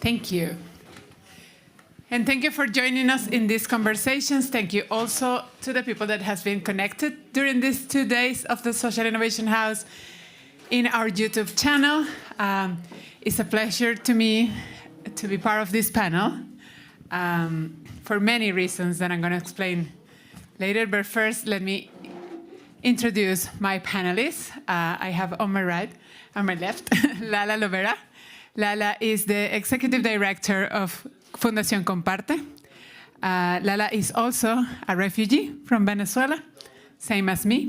Thank you. And thank you for joining us in these conversations. Thank you also to the people that has been connected during these 2 days of the Social Innovation House in our YouTube channel. It's a pleasure to me to be part of this panel for many reasons that I'm going to explain later. But first, let me introduce my panelists. I have on my right, on my left, Lala Lovera. Lala is the Executive Director of Fundación Comparte. Lala is also a refugee from Venezuela, same as me.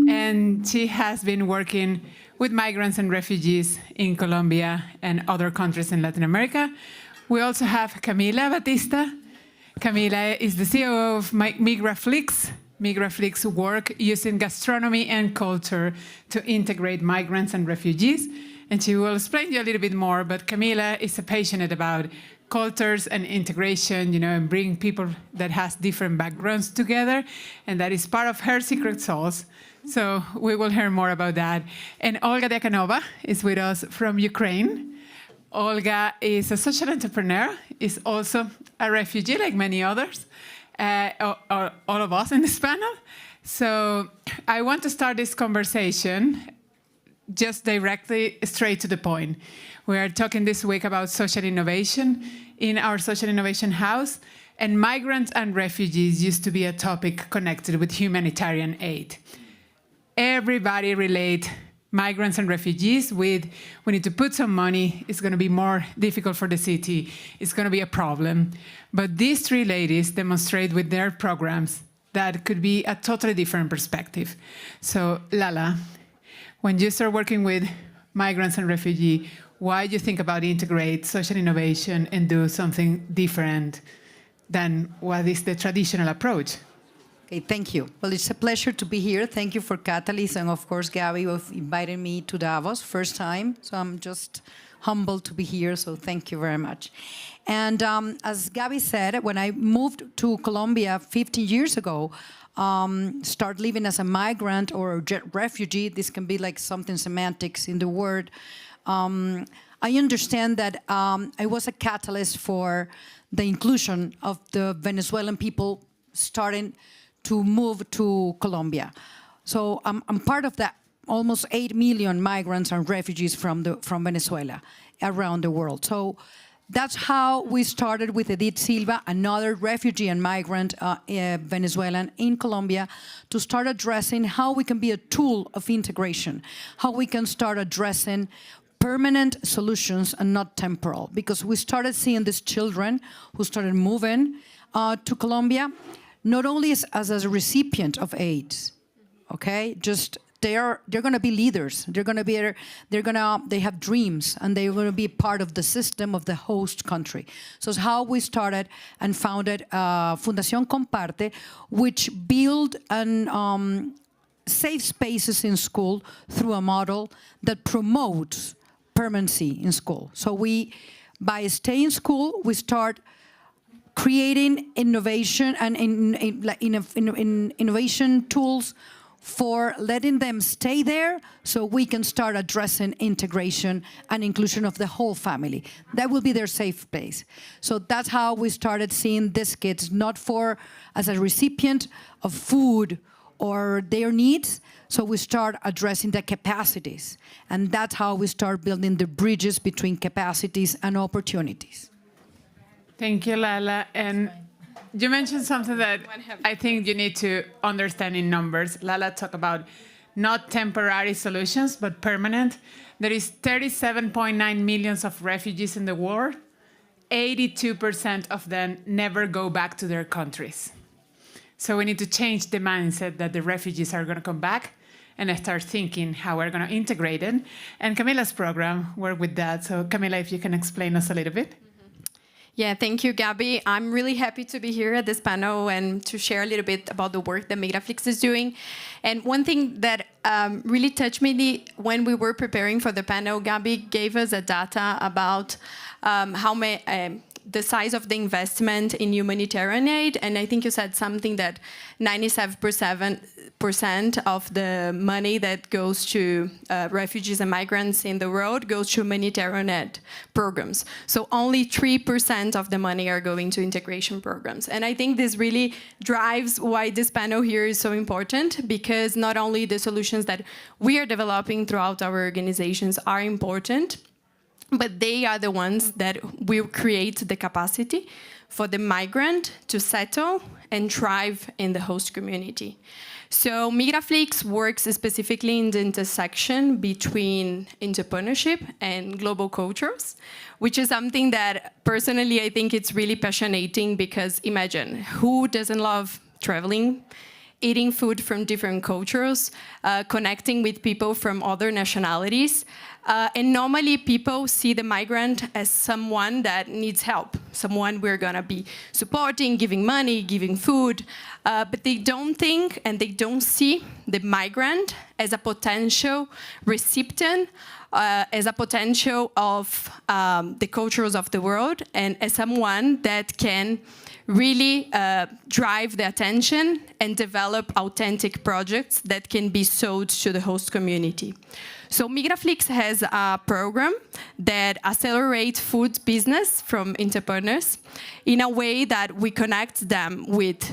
And she has been working with migrants and refugees in Colombia and other countries in Latin America. We also have Camila Batista. Camila is the CEO of Migraflix. Migraflix work using gastronomy and culture to integrate migrants and refugees. And she will explain to you a little bit more, but Camila is passionate about cultures and integration, and bring people that has different backgrounds together, and that is part of her secret sauce. So we will hear more about that. And Olga Diakova is with us from Ukraine. Olga is a social entrepreneur, is also a refugee like many others, all of us in this panel. So I want to start this conversation just directly straight to the point. We are talking this week about social innovation in our Social Innovation House, and migrants and refugees used to be a topic connected with humanitarian aid. Everybody relate migrants and refugees with, we need to put some money, it's going to be more difficult for the city, it's going to be a problem. But these three ladies demonstrate with their programs that could be a totally different perspective. So Lala, when you start working with migrants and refugees, why do you think about integrate social innovation and do something different than what is the traditional approach? Okay, thank you. Well, it's a pleasure to be here. Thank you for Catalyst and, of course, Gaby for inviting me to Davos, first time. So I'm just humbled to be here, so thank you very much. And as Gaby said, when I moved to Colombia 15 years ago, start living as a migrant or a refugee, this can be like something semantics in the word, I understand that I was a catalyst for the inclusion of the Venezuelan people starting to move to Colombia. So I'm part of that almost 8 million migrants and refugees from Venezuela around the world. So that's how we started with Edith Silva, another refugee and migrant Venezuelan in Colombia, to start addressing how we can be a tool of integration, how we can start addressing permanent solutions and not temporal. Because we started seeing these children who started moving to Colombia, not only as a recipient of aid, okay, just they're going to be leaders. They have dreams, and they're going to be part of the system of the host country. So it's how we started and founded Fundación Comparte, which build and safe spaces in school through a model that promotes permanency in school. So by staying in school, we start creating innovation and innovation tools for letting them stay there so we can start addressing integration and inclusion of the whole family. That will be their safe place. So that's how we started seeing these kids, not as a recipient of food or their needs, so we start addressing the capacities. And that's how we start building the bridges between capacities and opportunities. Thank you, Lala. And you mentioned something that I think you need to understand in numbers. Lala talked about not temporary solutions, but permanent. There is 37.9 million of refugees in the world. 82% of them never go back to their countries. So we need to change the mindset that the refugees are going to come back and start thinking how we're going to integrate it. And Camila's program worked with that. So Camila, if you can explain us a little bit. Yeah, thank you, Gaby. I'm really happy to be here at this panel and to share a little bit about the work that Migraflix is doing. And one thing that really touched me when we were preparing for the panel, Gaby gave us a data about the size of the investment in humanitarian aid. And I think you said something that 97% of the money that goes to refugees and migrants in the world goes to humanitarian aid programs. So only 3% of the money are going to integration programs. And I think this really drives why this panel here is so important, because not only the solutions that we are developing throughout our organizations are important, but they are the ones that will create the capacity for the migrant to settle and thrive in the host community. So Migraflix works specifically in the intersection between entrepreneurship and global cultures, which is something that personally I think it's really passionating, because imagine, who doesn't love traveling, eating food from different cultures, connecting with people from other nationalities. And normally people see the migrant as someone that needs help, someone we're gonna be supporting, giving money, giving food, but they don't think and they don't see the migrant as a potential recipient, as a potential of the cultures of the world, and as someone that can really drive the attention and develop authentic projects that can be sold to the host community. So Migraflix has a program that accelerates food business from entrepreneurs in a way that we connect them with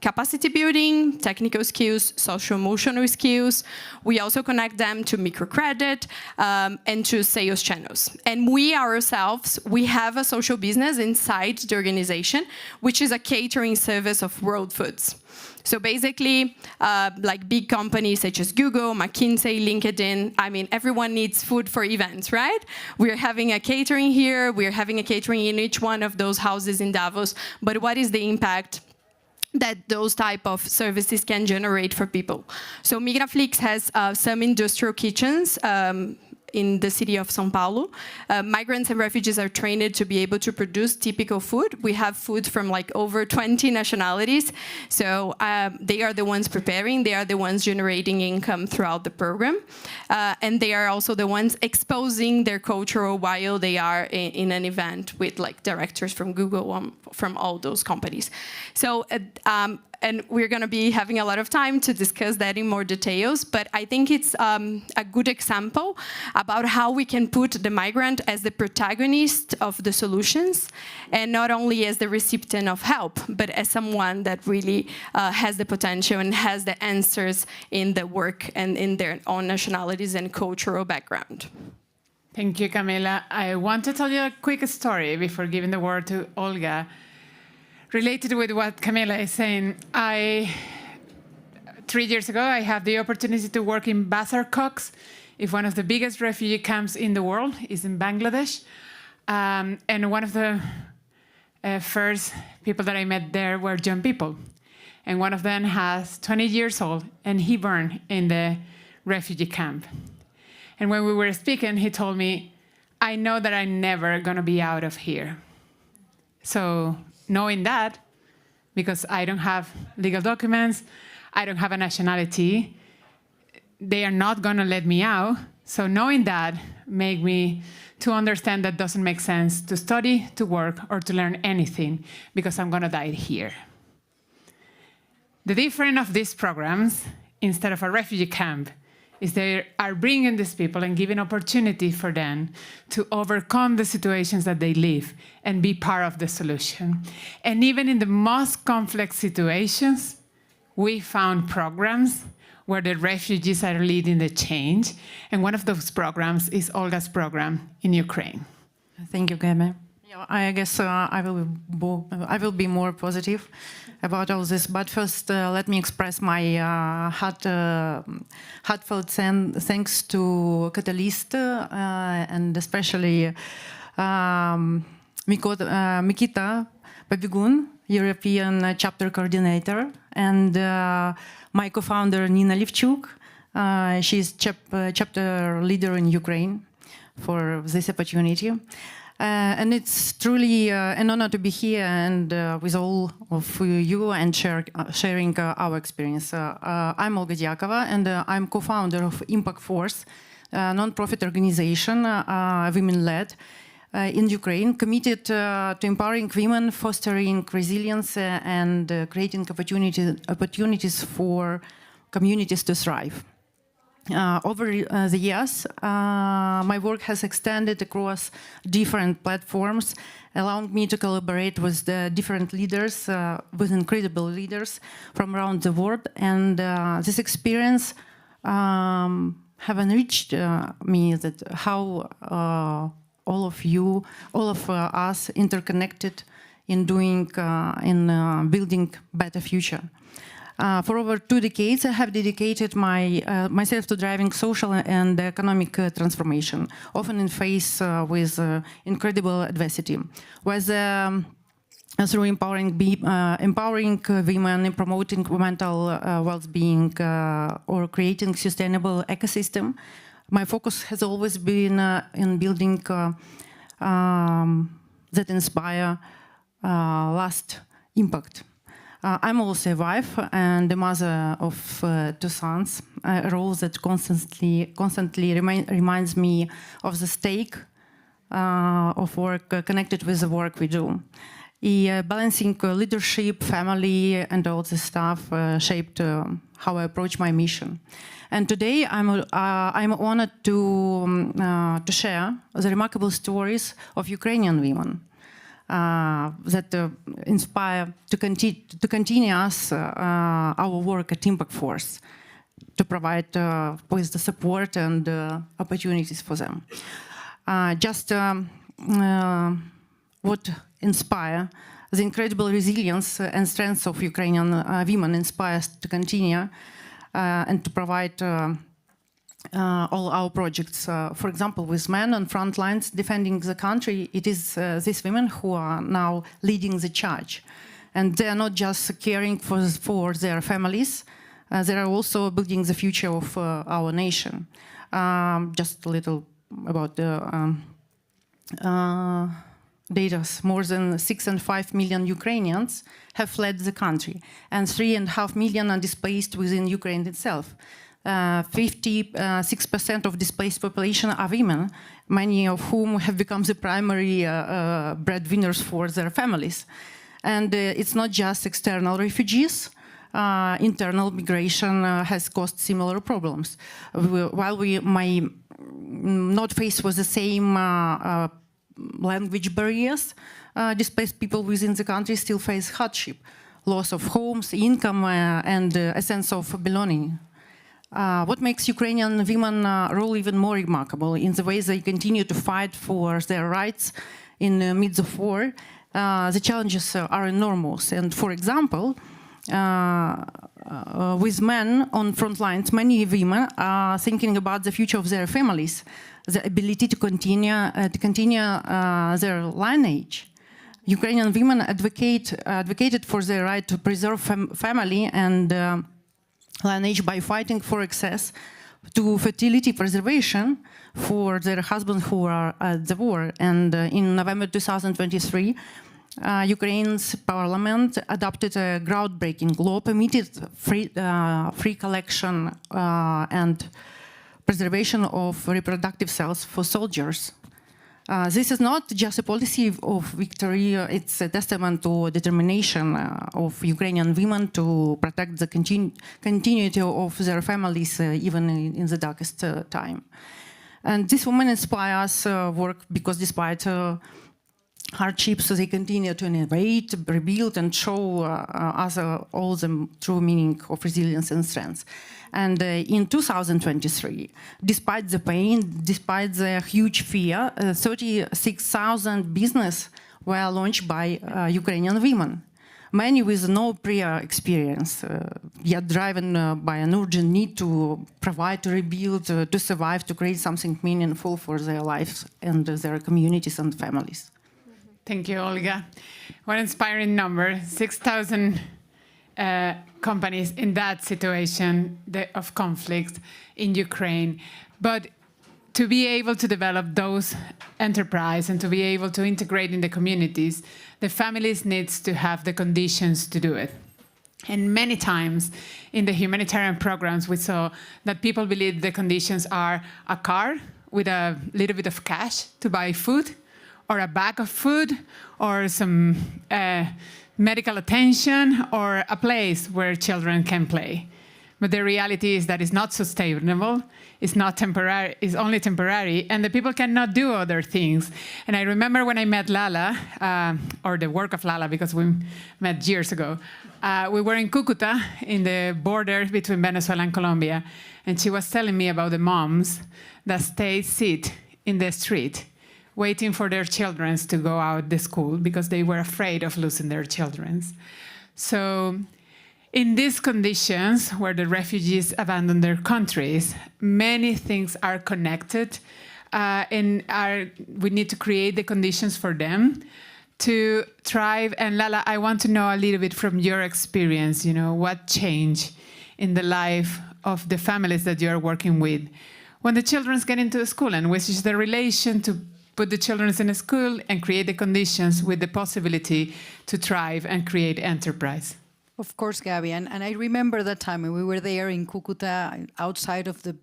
capacity building, technical skills, social emotional skills. We also connect them to microcredit and to sales channels. And we ourselves, we have a social business inside the organization, which is a catering service of world foods. So basically, like big companies such as Google, McKinsey, LinkedIn, I mean, everyone needs food for events, right? We're having a catering here, we're having a catering in each one of those houses in Davos, but what is the impact that those type of services can generate for people? So Migraflix has some industrial kitchens in the city of São Paulo. Migrants and refugees are trained to be able to produce typical food. We have food from like over 20 nationalities. So they are the ones preparing, they are the ones generating income throughout the program. And they are also the ones exposing their culture while they are in an event with like directors from Google, from all those companies. So, and we're going to be having a lot of time to discuss that in more details, but I think it's a good example about how we can put the migrant as the protagonist of the solutions, and not only as the recipient of help, but as someone that really has the potential and has the answers in the work and in their own nationalities and cultural background. Thank you, Camila. I want to tell you a quick story before giving the word to Olga. Related with what Camila is saying, 3 years ago, I had the opportunity to work in Bazar Cox, if one of the biggest refugee camps in the world is in Bangladesh. And one of the first people that I met there were young people. And one of them has 20 years old, and he burned in the refugee camp. And when we were speaking, he told me, I know that I'm never gonna be out of here. So, knowing that, because I don't have legal documents, I don't have a nationality, they are not gonna let me out. So knowing that made me to understand that doesn't make sense to study, to work, or to learn anything, because I'm gonna die here. The difference of these programs, instead of a refugee camp, is they are bringing these people and giving opportunity for them to overcome the situations that they live and be part of the solution. And even in the most complex situations, we found programs where the refugees are leading the change. And one of those programs is Olga's program in Ukraine. Thank you, Gaby. Yeah, I guess I will be more positive about all this. But first, let me express my heartfelt thanks to Catalyst and especially Mikita Babigun, European chapter coordinator, and my co-founder Nina Livchuk. She's chapter leader in Ukraine for this opportunity. And it's truly an honor to be here and with all of you and sharing our experience. I'm Olga Diakova, and I'm co-founder of Impact Force, a non-profit organization, women-led, in Ukraine, committed to empowering women, fostering resilience, and creating opportunities for communities to thrive. Over the years, my work has extended across different platforms, allowing me to collaborate with the different leaders, with incredible leaders from around the world. And this experience have enriched me that how all of us interconnected in doing, building better future. For over 2 decades, I have dedicated myself to driving social and economic transformation, often in face with incredible adversity, whether through empowering women, promoting mental well-being, or creating sustainable ecosystem. My focus has always been in building that inspire last impact. I'm also a wife and the mother of 2 sons, a role that constantly reminds me of the stake of work connected with the work we do. Balancing leadership, family, and all this stuff shaped how I approach my mission. And today I'm honored to share the remarkable stories of Ukrainian women that inspire to continue us our work at Impact Force, to provide with the support and opportunities for them. What inspire the incredible resilience and strength of Ukrainian women inspires to continue and to provide all our projects. For example, with men on front lines defending the country, it is these women who are now leading the charge. And they are not just caring for their families, they are also building the future of our nation. Just a little about the data. More than 6.5 million Ukrainians have fled the country, and 3.5 million are displaced within Ukraine itself. 56% of displaced population are women, many of whom have become the primary breadwinners for their families. And it's not just external refugees. Internal migration has caused similar problems. While we may not face with the same language barriers, displaced people within the country still face hardship, loss of homes, income, and a sense of belonging. What makes Ukrainian women role even more remarkable in the ways they continue to fight for their rights in the midst of war. The challenges are enormous. And for example, with men on front lines, many women are thinking about the future of their families, the ability to continue their lineage. Ukrainian women advocated for their right to preserve family and lineage by fighting for access to fertility preservation for their husbands who are at the war. And in November 2023, Ukraine's parliament adopted a groundbreaking law permitted free collection and preservation of reproductive cells for soldiers. This is not just a policy of victory, it's a testament to determination of Ukrainian women to protect the continuity of their families even in the darkest time. And these women inspire us work because despite hardships, they continue to innovate, rebuild, and show us all the true meaning of resilience and strength. And in 2023, despite the pain, despite the huge fear, 36,000 businesses were launched by Ukrainian women, many with no prior experience, yet driven by an urgent need to provide, to rebuild, to survive, to create something meaningful for their lives and their communities and families. Thank you, Olga. What an inspiring number, 6,000 companies in that situation of conflict in Ukraine. But to be able to develop those enterprise and to be able to integrate in the communities, the families needs to have the conditions to do it. And many times in the humanitarian programs, we saw that people believe the conditions are a car with a little bit of cash to buy food, or a bag of food, or some medical attention, or a place where children can play. But the reality is that it's not sustainable, it's not temporary, it's only temporary, and the people cannot do other things. And I remember when I met Lala, or the work of Lala, because we met years ago, we were in Cucuta, in the border between Venezuela and Colombia, and she was telling me about the moms that sit in the street, waiting for their children to go out to school because they were afraid of losing their children. So in these conditions where the refugees abandon their countries, many things are connected, and we need to create the conditions for them to thrive. And Lala, I want to know a little bit from your experience, what changed in the life of the families that you are working with when the children get into the school, and which is the relation to put the children in a school and create the conditions with the possibility to thrive and create enterprise. Of course, Gaby, and I remember that time when we were there in Cucuta, outside of the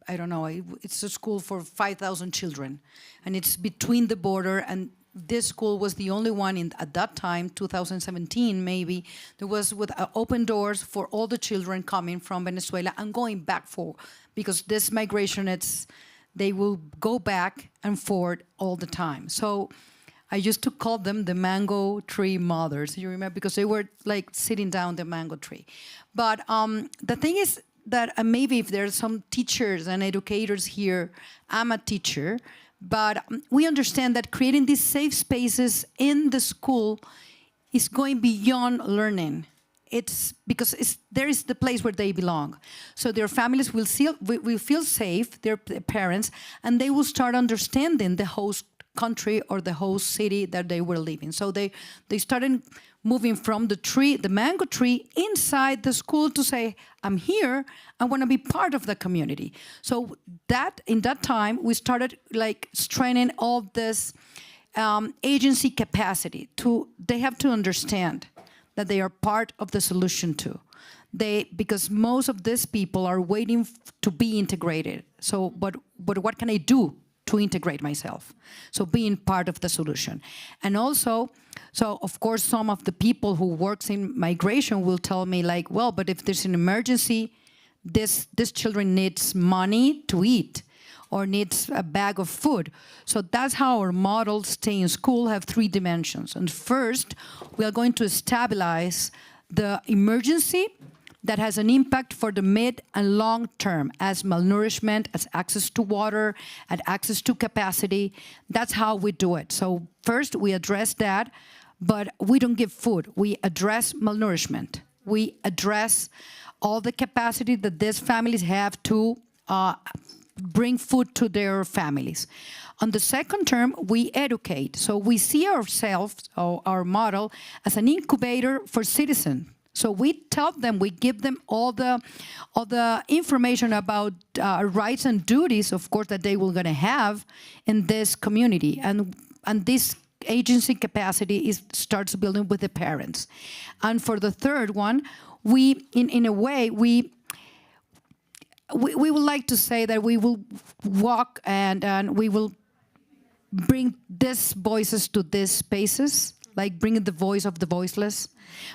I don't know, it's a school for 5,000 children, and it's between the border, and this school was the only one at that time, 2017 maybe, there was with open doors for all the children coming from Venezuela and going back because this migration, they will go back and forth all the time. So I used to call them the mango tree mothers, you remember, because they were like sitting down the mango tree. But the thing is that maybe if there are some teachers and educators here, I'm a teacher, but we understand that creating these safe spaces in the school is going beyond learning. It's because there is the place where they belong. So their families will feel safe, their parents, and they will start understanding the host country or the host city that they were living. So they started moving from the mango tree inside the school to say, I'm here, I want to be part of the community. So in that time, we started like strengthening all this agency capacity. They have to understand that they are part of the solution too. Because most of these people are waiting to be integrated. So, but what can I do to integrate myself? So being part of the solution. And also, so of course, some of the people who works in migration will tell me like, well, but if there's an emergency, this children needs money to eat or needs a bag of food. So that's how our model Stay in School have 3 dimensions. And first, we are going to stabilize the emergency that has an impact for the mid and long term, as malnourishment, as access to water, and access to capacity. That's how we do it. So first, we address that, but we don't give food. We address malnourishment. We address all the capacity that these families have to bring food to their families. On the second term, we educate. So we see ourselves, our model, as an incubator for citizens. So we tell them, we give them all the information about rights and duties, of course, that they will going to have in this community. And this agency capacity starts building with the parents. And for the third one, we, in a way, we would like to say that we will walk and we will bring these voices to these spaces, like bringing the voice of the voiceless.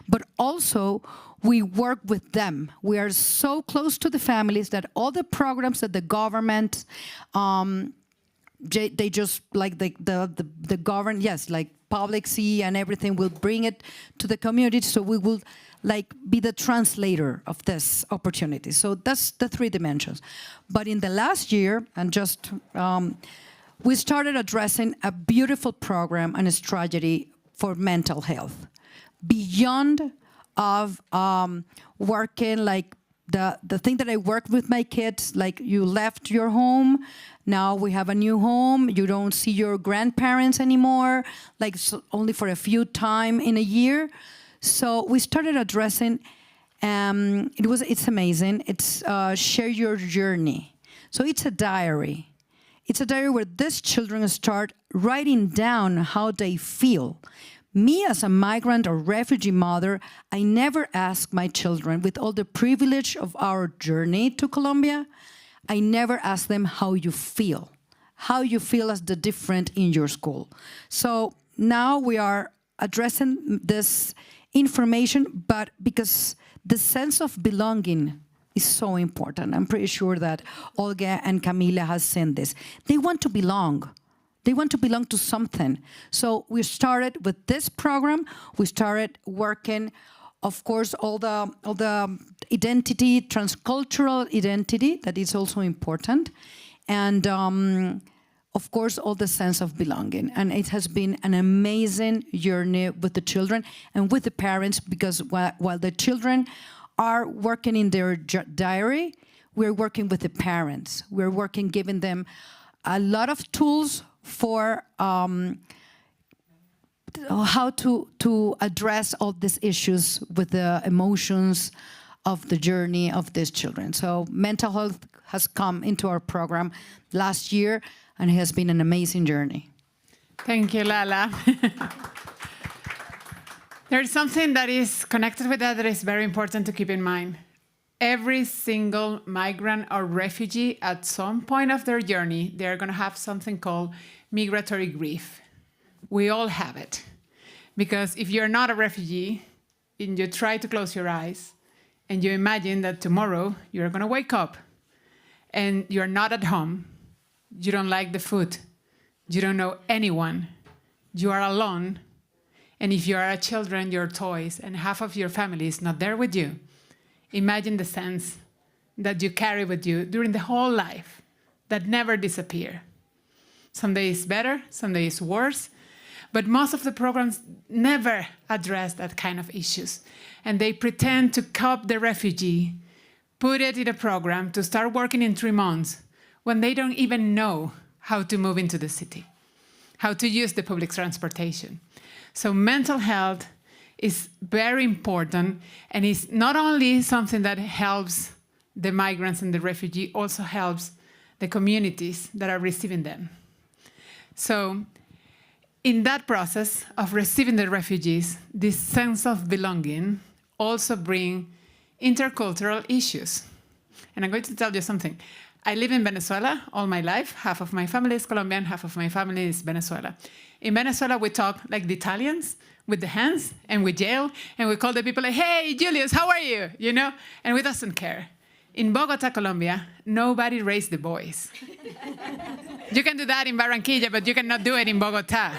But also, we work with them. We are so close to the families that all the programs that the government, they just like the government, yes, like public see and everything will bring it to the community. So we will like be the translator of this opportunity. So that's the 3 dimensions. But in the last year, and just we started addressing a beautiful program and a strategy for mental health. Beyond of working like the thing that I work with my kids, like you left your home, now we have a new home, you don't see your grandparents anymore, like only for a few times in a year. So we started addressing, it's amazing, it's Share Your Journey. So it's a diary. It's a diary where these children start writing down how they feel. Me, as a migrant or refugee mother, I never ask my children, with all the privilege of our journey to Colombia, I never ask them how you feel as the different in your school. So now we are addressing this information, but because the sense of belonging is so important. I'm pretty sure that Olga and Camila has seen this. They want to belong. They want to belong to something. So we started with this program. We started working, of course, all the identity, transcultural identity, that is also important. And of course, all the sense of belonging. And it has been an amazing journey with the children and with the parents, because while the children are working in their diary, we're working with the parents. We're working, giving them a lot of tools for how to address all these issues with the emotions of the journey of these children. So mental health has come into our program last year, and it has been an amazing journey. Thank you, Lala. There's something that is connected with that is very important to keep in mind. Every single migrant or refugee, at some point of their journey, they're going to have something called migratory grief. We all have it. Because if you're not a refugee, and you try to close your eyes, and you imagine that tomorrow you're going to wake up, and you're not at home, you don't like the food, you don't know anyone, you are alone, and if you are a children, your toys, and half of your family is not there with you, imagine the sense that you carry with you during the whole life that never disappear. Some days better, some days worse, but most of the programs never address that kind of issues. And they pretend to cup the refugee, put it in a program to start working in 3 months when they don't even know how to move into the city, how to use the public transportation. So mental health is very important, and it's not only something that helps the migrants and the refugee, also helps the communities that are receiving them. So in that process of receiving the refugees, this sense of belonging also brings intercultural issues. And I'm going to tell you something. I live in Venezuela all my life. Half of my family is Colombian, half of my family is Venezuela. In Venezuela, we talk like the Italians, with the hands, and we yell, and we call the people like, hey, Julius, how are you? You know, and we doesn't care. In Bogota, Colombia, nobody raised the voice. You can do that in Barranquilla, but you cannot do it in Bogota.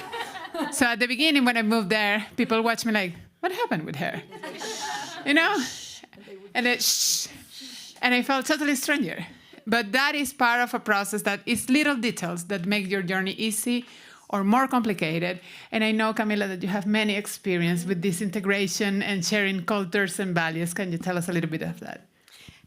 So at the beginning, when I moved there, people watched me like, what happened with her? You know? And they, shh. And I felt totally stranger. But that is part of a process that is little details that make your journey easy or more complicated. And I know, Camila, that you have many experience with this integration and sharing cultures and values. Can you tell us a little bit of that?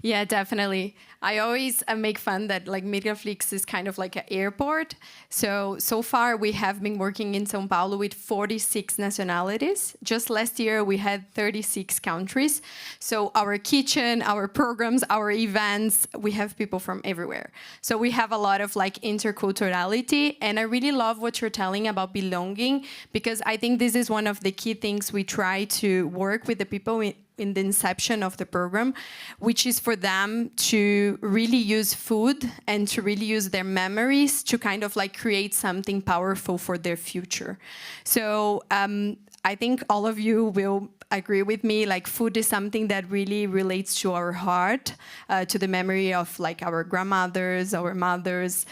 Yeah, definitely. I always make fun that like Migraflix is kind of like an airport. So far we have been working in São Paulo with 46 nationalities. Just last year we had 36 countries. So our kitchen, our programs, our events, we have people from everywhere. So we have a lot of like interculturality. And I really love what you're telling about belonging, because I think this is one of the key things we try to work with the people in the inception of the program, which is for them to really use food and to really use their memories to kind of like create something powerful for their future. So I think all of you will agree with me, like food is something that really relates to our heart, to the memory of like our grandmothers, our mothers,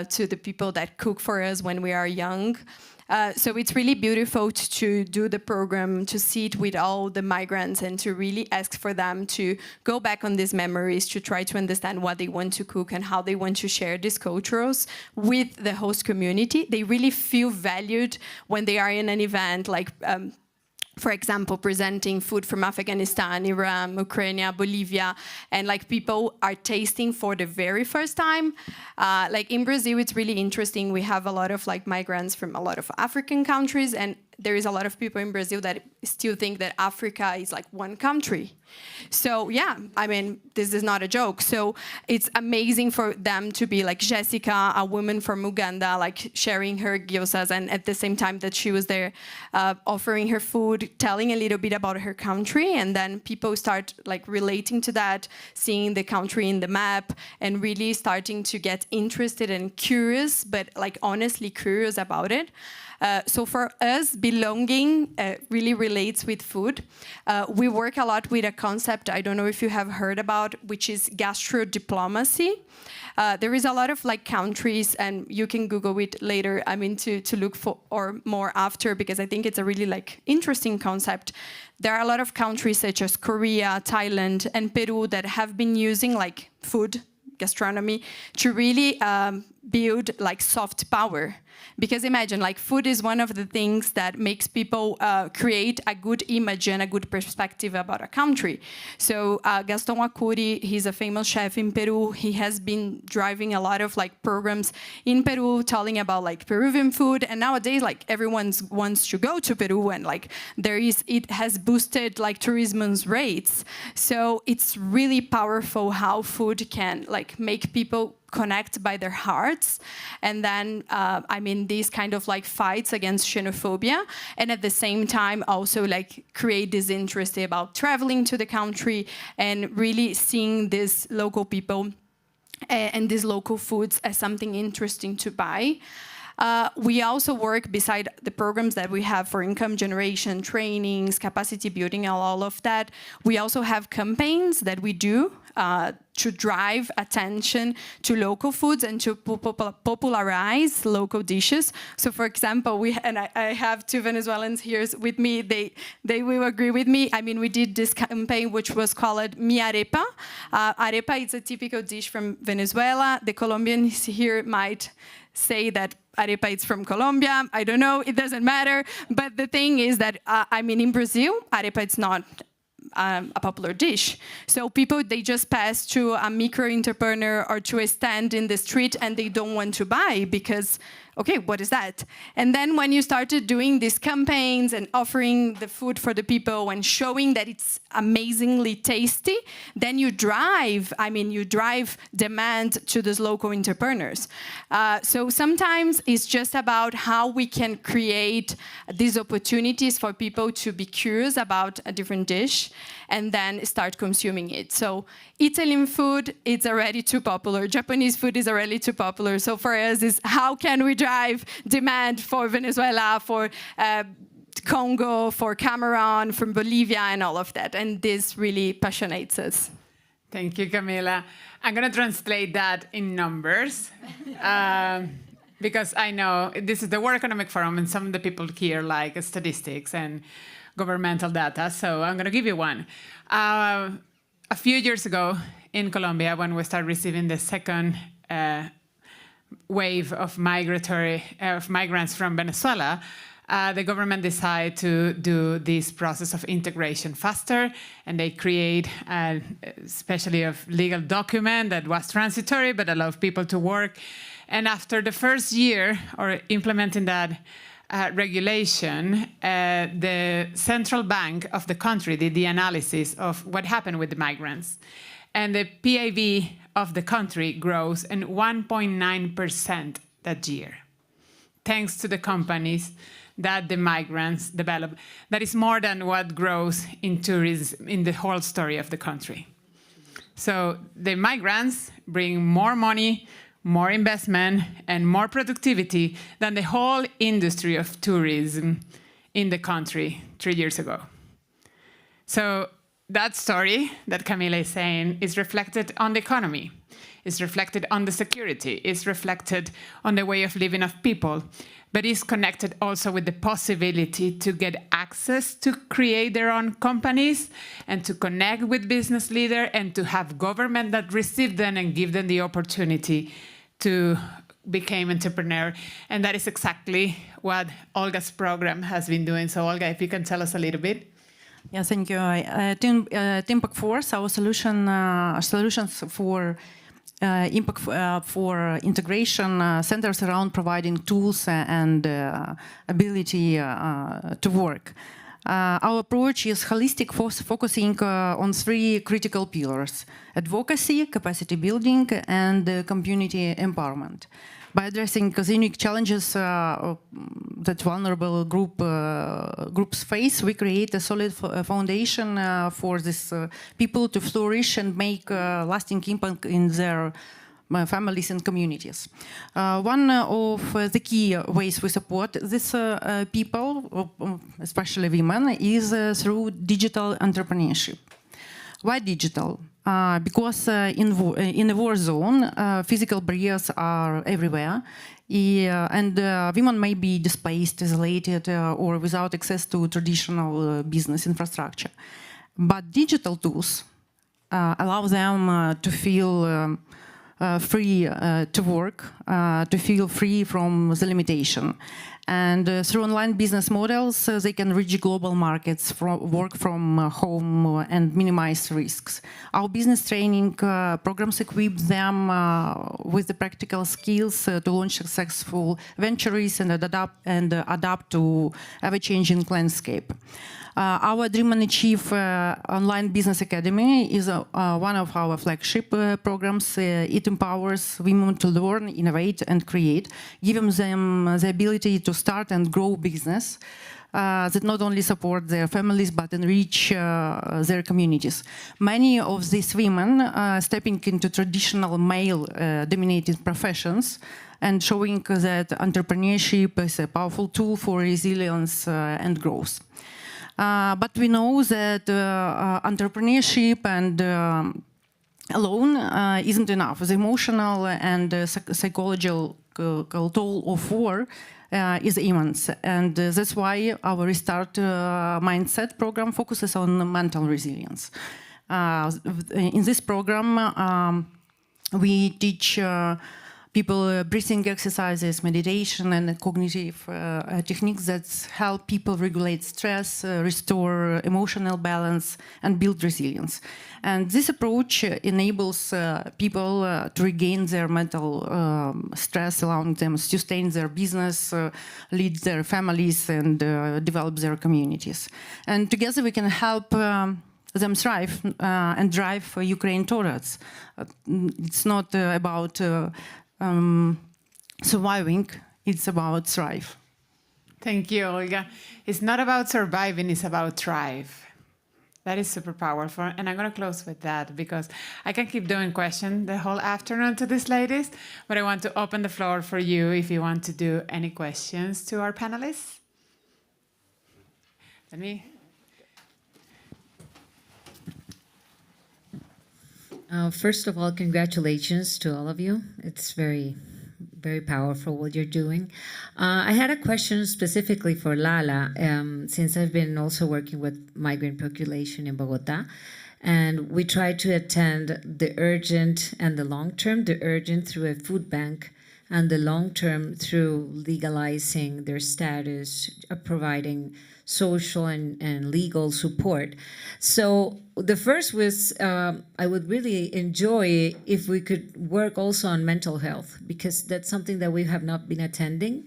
to the people that cook for us when we are young. So it's really beautiful to do the program, to sit with all the migrants and to really ask for them to go back on these memories, to try to understand what they want to cook and how they want to share these cultures with the host community. They really feel valued when they are in an event like for example, presenting food from Afghanistan, Iran, Ukraine, Bolivia, and like people are tasting for the very first time. Like in Brazil, it's really interesting. We have a lot of like migrants from a lot of African countries, and there is a lot of people in Brazil that still think that Africa is like one country. So yeah, I mean, this is not a joke. So it's amazing for them to be like Jessica, a woman from Uganda, like sharing her gyozas, and at the same time that she was there offering her food, telling a little bit about her country, and then people start like relating to that, seeing the country in the map, and really starting to get interested and curious, but like honestly curious about it. So for us, belonging really relates with food. We work a lot with a concept, I don't know if you have heard about, which is gastro-diplomacy. There is a lot of like countries, and you can Google it later, I mean, to look for, or more after, because I think it's a really like interesting concept. There are a lot of countries such as Korea, Thailand, and Peru that have been using like food, gastronomy, to really build like soft power. Because imagine, like, food is one of the things that makes people create a good image and a good perspective about a country. So Gaston Acuri, he's a famous chef in Peru. He has been driving a lot of like programs in Peru, telling about like Peruvian food. And nowadays, like, everyone wants to go to Peru, and like it has boosted like tourism's rates. So it's really powerful how food can like make people connect by their hearts. And then, I mean, these kind of like fights against xenophobia, and at the same time also like create this interest about traveling to the country and really seeing these local people and these local foods as something interesting to buy. We also work, beside the programs that we have for income generation, trainings, capacity building, and all of that, we also have campaigns that we do to drive attention to local foods and to popularize local dishes. So for example, I have two Venezuelans here with me, they will agree with me. I mean, we did this campaign which was called Mi Arepa. Arepa is a typical dish from Venezuela. The Colombians here might say that arepa is from Colombia. I don't know, it doesn't matter. But the thing is that, I mean, in Brazil, arepa is not a popular dish. So people, they just pass to a micro entrepreneur or to a stand in the street and they don't want to buy because, okay, what is that? And then when you started doing these campaigns and offering the food for the people and showing that it's amazingly tasty, then you drive demand to those local entrepreneurs. So sometimes it's just about how we can create these opportunities for people to be curious about a different dish and then start consuming it. So Italian food, it's already too popular. Japanese food is already too popular. So for us, is how can we drive demand for Venezuela, for Congo, for Cameroon, from Bolivia, and all of that. And this really passionates us. Thank you, Camila. I'm going to translate that in numbers because I know this is the World Economic Forum and some of the people here like statistics and governmental data. So I'm going to give you one. A few years ago in Colombia, when we started receiving the second wave of migrants from Venezuela, the government decided to do this process of integration faster, and they create especially a legal document that was transitory but allowed people to work. And after the first year or implementing that regulation, the central bank of the country did the analysis of what happened with the migrants. And the PIB of the country grows in 1.9% that year, thanks to the companies that the migrants develop. That is more than what grows in tourism in the whole story of the country. So the migrants bring more money, more investment, and more productivity than the whole industry of tourism in the country 3 years ago. So that story that Camila is saying is reflected on the economy, is reflected on the security, is reflected on the way of living of people, but is connected also with the possibility to get access to create their own companies and to connect with business leaders and to have government that receive them and give them the opportunity to become entrepreneur. And that is exactly what Olga's program has been doing. So Olga, if you can tell us a little bit. Yeah, thank you. Team Force, our solutions for impact for integration centers around providing tools and ability to work. Our approach is holistic, focusing on 3 critical pillars: advocacy, capacity building, and community empowerment. By addressing the unique challenges that vulnerable groups face, we create a solid foundation for these people to flourish and make lasting impact in their families and communities. One of the key ways we support these people, especially women, is through digital entrepreneurship. Why digital? Because in a war zone, physical barriers are everywhere, and women may be displaced, isolated, or without access to traditional business infrastructure. But digital tools allow them to feel free to work, to feel free from the limitation. And through online business models, they can reach global markets, work from home, and minimize risks. Our business training programs equip them with the practical skills to launch successful ventures and adapt to ever-changing landscape. Our Dream and Achieve Online Business Academy is one of our flagship programs. It empowers women to learn, innovate, and create, giving them the ability to start and grow business that not only support their families but enrich their communities. Many of these women stepping into traditional male-dominated professions and showing that entrepreneurship is a powerful tool for resilience and growth. But we know that entrepreneurship and alone isn't enough. The emotional and psychological toll of war is immense, and that's why our Restart Mindset program focuses on mental resilience. In this program, we teach people breathing exercises, meditation, and cognitive techniques that help people regulate stress, restore emotional balance, and build resilience. And this approach enables people to regain their mental stress, allowing them to sustain their business, lead their families, and develop their communities. And together we can help them thrive and drive Ukraine towards. It's not about surviving, it's about thrive. Thank you, Olga. It's not about surviving, it's about thrive. That is super powerful. And I'm going to close with that because I can keep doing questions the whole afternoon to these ladies, but I want to open the floor for you if you want to do any questions to our panelists. Let me... First of all, congratulations to all of you. It's very, very powerful what you're doing. I had a question specifically for Lala, since I've been also working with migrant population in Bogota, and we try to attend the urgent and the long-term, the urgent through a food bank, and the long-term through legalizing their status, providing social and legal support. So the first was, I would really enjoy if we could work also on mental health, because that's something that we have not been attending,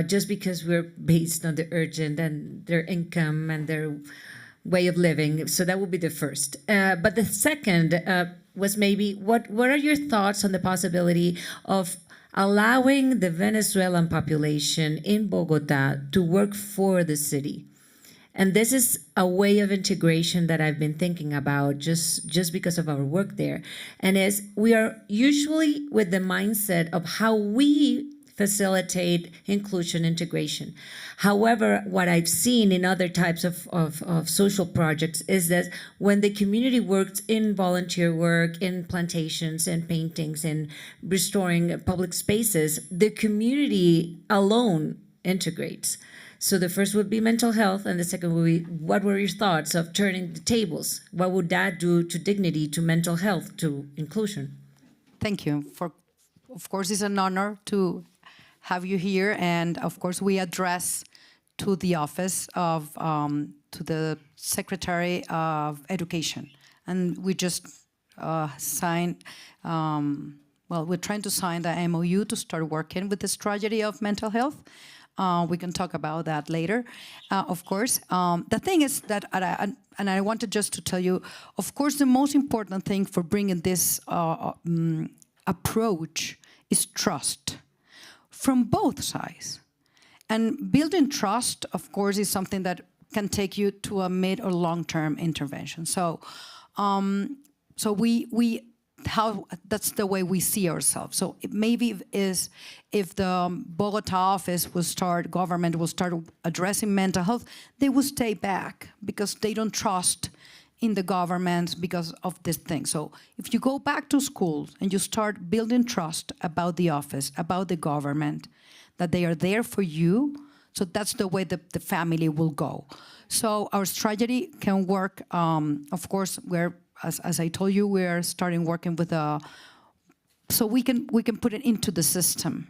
just because we're based on the urgent and their income and their way of living. So that would be the first. But the second was maybe, what are your thoughts on the possibility of allowing the Venezuelan population in Bogota to work for the city? And this is a way of integration that I've been thinking about just because of our work there. And as we are usually with the mindset of how we facilitate inclusion integration. However, what I've seen in other types of social projects is that when the community works in volunteer work, in plantations and paintings and restoring public spaces, the community alone integrates. So the first would be mental health, and the second would be, what were your thoughts of turning the tables? What would that do to dignity, to mental health, to inclusion? Thank you. Of course, it's an honor to have you here, and of course we address to the office of to the Secretary of Education, and we just signed, we're trying to sign the MOU to start working with this tragedy of mental health. We can talk about that later, of course. The thing is that, and I wanted just to tell you, of course, the most important thing for bringing this approach is trust from both sides. And building trust, of course, is something that can take you to a mid or long-term intervention. So, that's the way we see ourselves. So it maybe is if the Bogota office government will start addressing mental health, they will stay back because they don't trust in the government because of this thing. So if you go back to schools and you start building trust about the office, about the government, that they are there for you, so that's the way the family will go. So our strategy can work. Of course, as I told you, we're starting working with so we can put it into the system.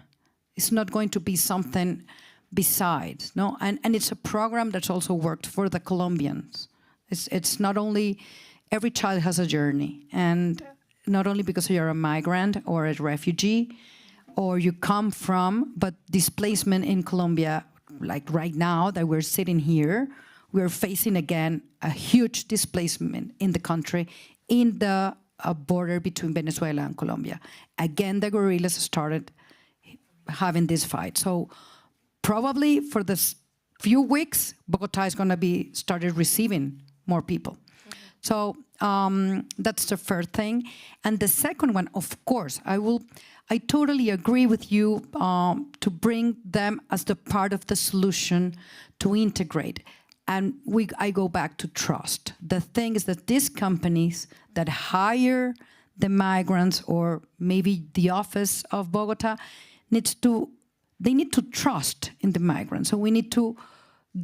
It's not going to be something besides, no? And it's a program that's also worked for the Colombians. It's not only, every child has a journey, and not only because you're a migrant or a refugee, or you come from, but displacement in Colombia, like right now that we're sitting here, we're facing again a huge displacement in the country, in the border between Venezuela and Colombia. Again, the guerrillas started having this fight. So probably for this few weeks, Bogota is going to be started receiving more people. So that's the first thing. And the second one, of course, I totally agree with you to bring them as the part of the solution to integrate. And I go back to trust. The thing is that these companies that hire the migrants, or maybe the office of Bogota, they need to trust in the migrants. So we need to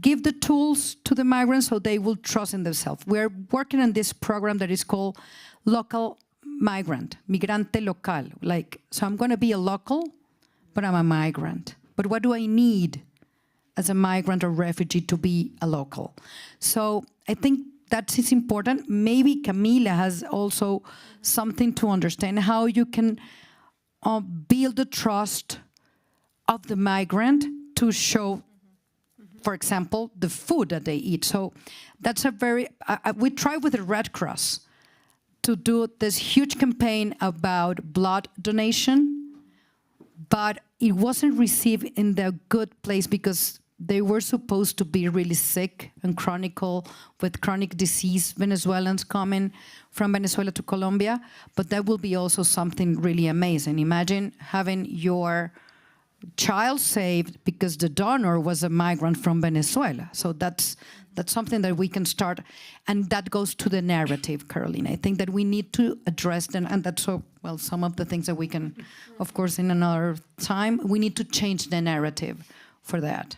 give the tools to the migrants so they will trust in themselves. We're working on this program that is called Local Migrant, Migrante Local. So I'm going to be a local, but I'm a migrant. But what do I need as a migrant or refugee to be a local? So I think that is important. Maybe Camila has also something to understand how you can build the trust of the migrant to show, for example, the food that they eat. So that's we try with the Red Cross to do this huge campaign about blood donation, but it wasn't received in the good place because they were supposed to be really sick and with chronic disease, Venezuelans coming from Venezuela to Colombia. But that will be also something really amazing. Imagine having your child saved because the donor was a migrant from Venezuela. So that's something that we can start, and that goes to the narrative, Carolina. I think that we need to address them, and that's some of the things that we can, of course, in another time, we need to change the narrative for that.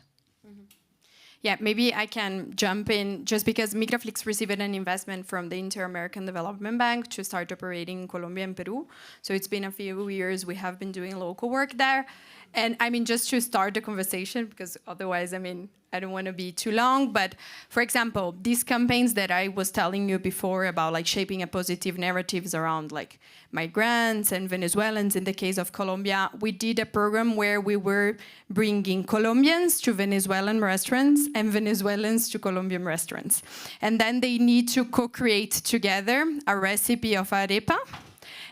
Yeah, maybe I can jump in just because Migraflix received an investment from the Inter-American Development Bank to start operating in Colombia and Peru. So it's been a few years we have been doing local work there. And I mean, just to start the conversation, because otherwise, I mean, I don't want to be too long, but for example, these campaigns that I was telling you before about like shaping a positive narratives around like migrants and Venezuelans, in the case of Colombia, we did a program where we were bringing Colombians to Venezuelan restaurants and Venezuelans to Colombian restaurants. And then they need to co-create together a recipe of arepa.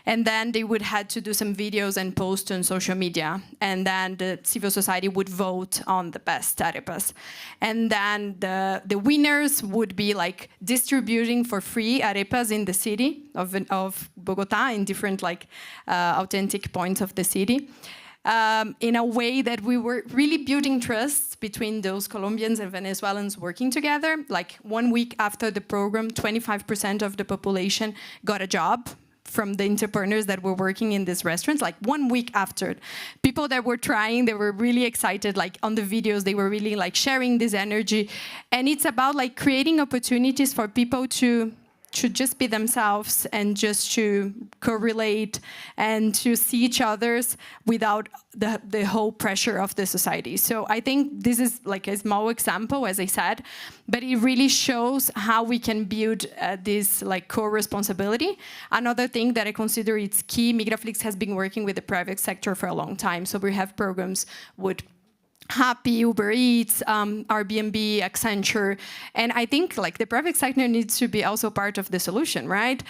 And then they would have to do some videos and post on social media. And then the civil society would vote on the best arepas. And then the winners would be like distributing for free arepas in the city of Bogota in different like authentic points of the city. In a way that we were really building trust between those Colombians and Venezuelans working together. Like 1 week after the program, 25% of the population got a job from the entrepreneurs that were working in these restaurants, like 1 week after. People that were trying, they were really excited, like on the videos, they were really like sharing this energy. And it's about like creating opportunities for people to to just be themselves and just to correlate and to see each other's without the whole pressure of the society. So I think this is like a small example, as I said, but it really shows how we can build this like co-responsibility. Another thing that I consider it's key, Migraflix has been working with the private sector for a long time. So we have programs with Happy, Uber Eats, Airbnb, Accenture, and I think like the private sector needs to be also part of the solution, right?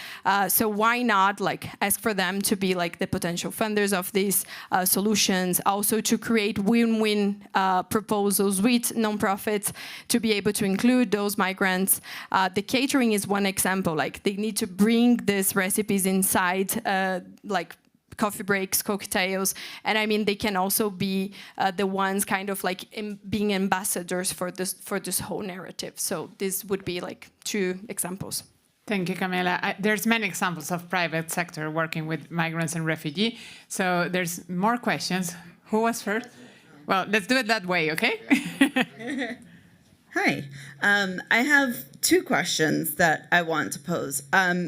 So why not like ask for them to be like the potential funders of these solutions, also to create win-win proposals with nonprofits to be able to include those migrants. The catering is one example. Like they need to bring these recipes inside, like coffee breaks, cocktails, and I mean they can also be the ones kind of like being ambassadors for this whole narrative. So this would be like 2 examples. Thank you, Camila. There's many examples of private sector working with migrants and refugees. So there's more questions. Who was first? Well, let's do it that way, okay? Hi. I have 2 questions that I want to pose.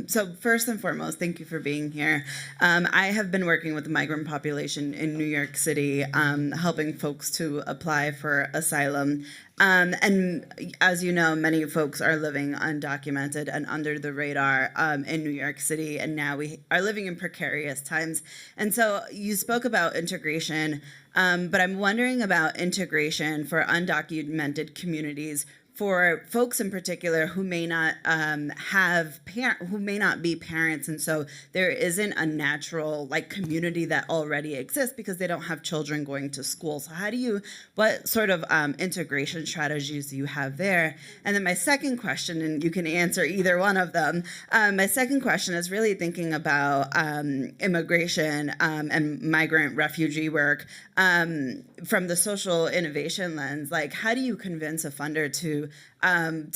So first and foremost, thank you for being here. I have been working with the migrant population in New York City, helping folks to apply for asylum. And as you know, many folks are living undocumented and under the radar in New York City, and now we are living in precarious times. And so you spoke about integration, but I'm wondering about integration for undocumented communities, for folks in particular who may not who may not be parents, and so there isn't a natural like community that already exists because they don't have children going to school. So what sort of integration strategies do you have there? And then my second question, and you can answer either one of them. My second question is really thinking about immigration and migrant refugee work from the social innovation lens. Like, how do you convince a funder to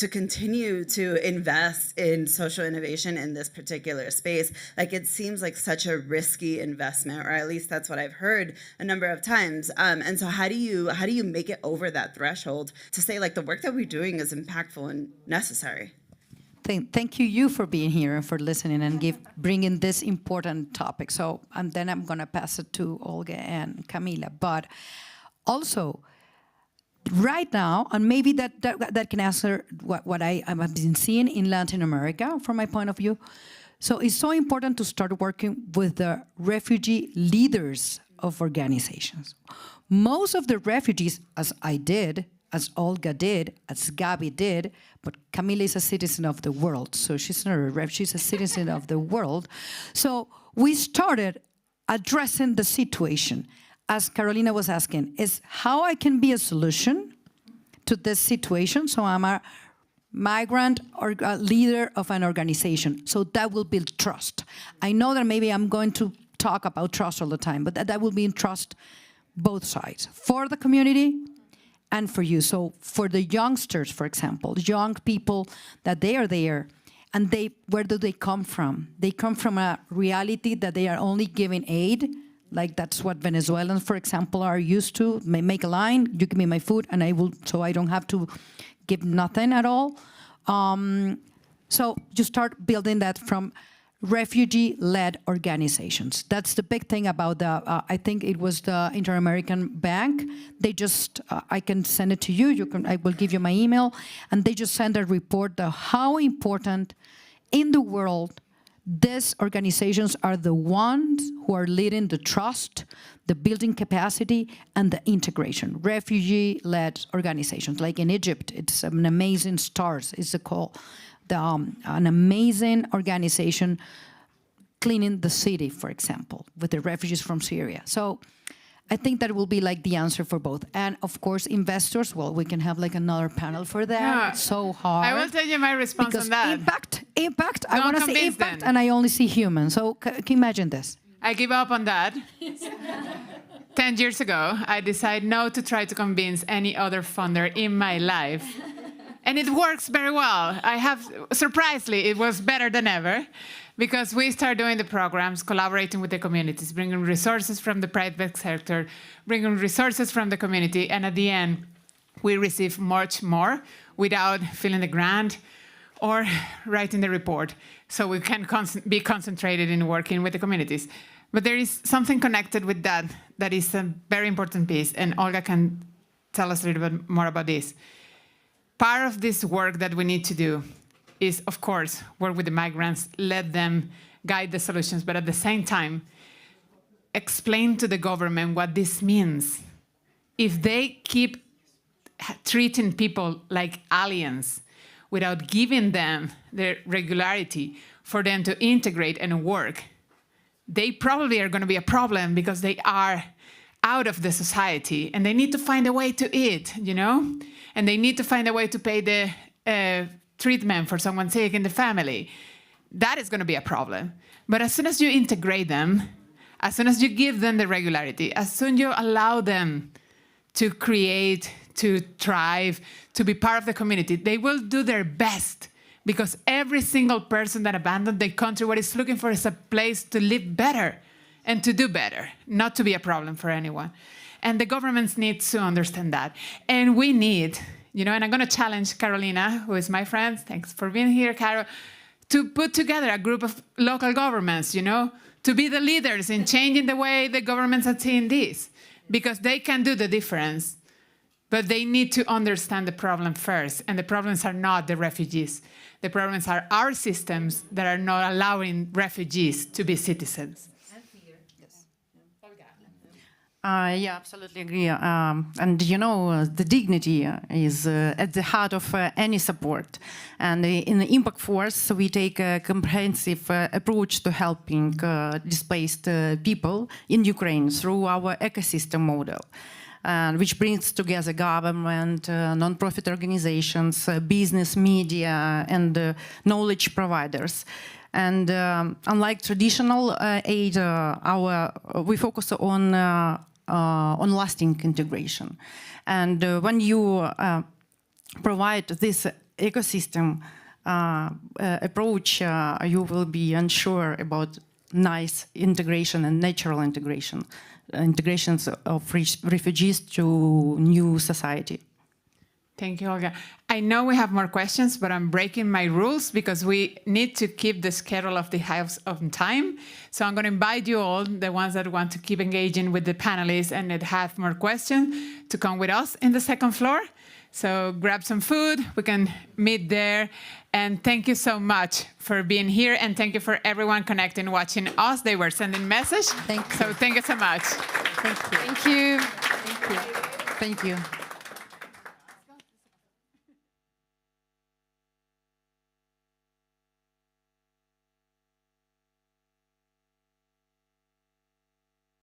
continue to invest in social innovation in this particular space? Like, it seems like such a risky investment, or at least that's what I've heard a number of times. And so how do you make it over that threshold to say like the work that we're doing is impactful and necessary? Thank you for being here and for listening and bringing this important topic. So, and then I'm going to pass it to Olga and Camila. But also, right now, and maybe that can answer what I have been seeing in Latin America from my point of view. So it's so important to start working with the refugee leaders of organizations. Most of the refugees, as I did, as Olga did, as Gaby did, but Camila is a citizen of the world, so she's not a refugee, she's a citizen of the world. So we started addressing the situation, as Carolina was asking, is how I can be a solution to this situation. So I'm a migrant or a leader of an organization, so that will build trust. I know that maybe I'm going to talk about trust all the time, but that will be in trust both sides, for the community and for you. So for the youngsters, for example, young people that they are there, and where do they come from? They come from a reality that they are only giving aid, like that's what Venezuelans, for example, are used to. Make a line, you give me my food, and so I don't have to give nothing at all. So you start building that from refugee-led organizations. That's the big thing about I think it was the Inter-American Bank. They just, I can send it to you, I will give you my email, and they just send a report of how important in the world these organizations are the ones who are leading the trust, the building capacity, and the integration. Refugee-led organizations, like in Egypt, it's an amazing STARS, it's called. An amazing organization cleaning the city, for example, with the refugees from Syria. So I think that will be like the answer for both. And of course, investors, well, we can have like another panel for that. Yeah. It's so hard. I will tell you my response on that. Impact, I want to say impact, and I only see humans. So can you imagine this? I give up on that. 10 years ago, I decided not to try to convince any other funder in my life. And it works very well. Surprisingly, it was better than ever, because we start doing the programs, collaborating with the communities, bringing resources from the private sector, bringing resources from the community, and at the end, we receive much more without filling the grant or writing the report, so we can be concentrated in working with the communities. But there is something connected with that that is a very important piece, and Olga can tell us a little bit more about this. Part of this work that we need to do is, of course, work with the migrants, let them guide the solutions, but at the same time, explain to the government what this means. If they keep treating people like aliens without giving them the regularity for them to integrate and work, they probably are going to be a problem because they are out of the society and they need to find a way to eat, you know? And they need to find a way to pay the treatment for someone sick in the family. That is going to be a problem. But as soon as you integrate them, as soon as you give them the regularity, as soon as you allow them to create, to thrive, to be part of the community, they will do their best, because every single person that abandoned their country, what it's looking for is a place to live better and to do better, not to be a problem for anyone. And the governments need to understand that. And we need, you know, and I'm going to challenge Carolina, who is my friend, thanks for being here, Caro, to put together a group of local governments, you know, to be the leaders in changing the way the governments are seeing this, because they can do the difference. But they need to understand the problem first. And the problems are not the refugees. The problems are our systems that are not allowing refugees to be citizens. Yeah, absolutely agree. And you know, the dignity is at the heart of any support. And in the Impact Force, we take a comprehensive approach to helping displaced people in Ukraine through our ecosystem model, which brings together government, non-profit organizations, business, media, and knowledge providers. And unlike traditional aid, we focus on lasting integration. And when you provide this ecosystem approach, you will be unsure about nice integration and natural integration, integrations of refugees to new society. Thank you, Olga. I know we have more questions, but I'm breaking my rules because we need to keep the schedule of the house on time. So I'm going to invite you all, the ones that want to keep engaging with the panelists and that have more questions, to come with us in the second floor. So grab some food, we can meet there. And thank you so much for being here. And thank you for everyone connecting, watching us. They were sending message. Thank you. So thank you so much. Thank you. Thank you. Thank you. Thank you.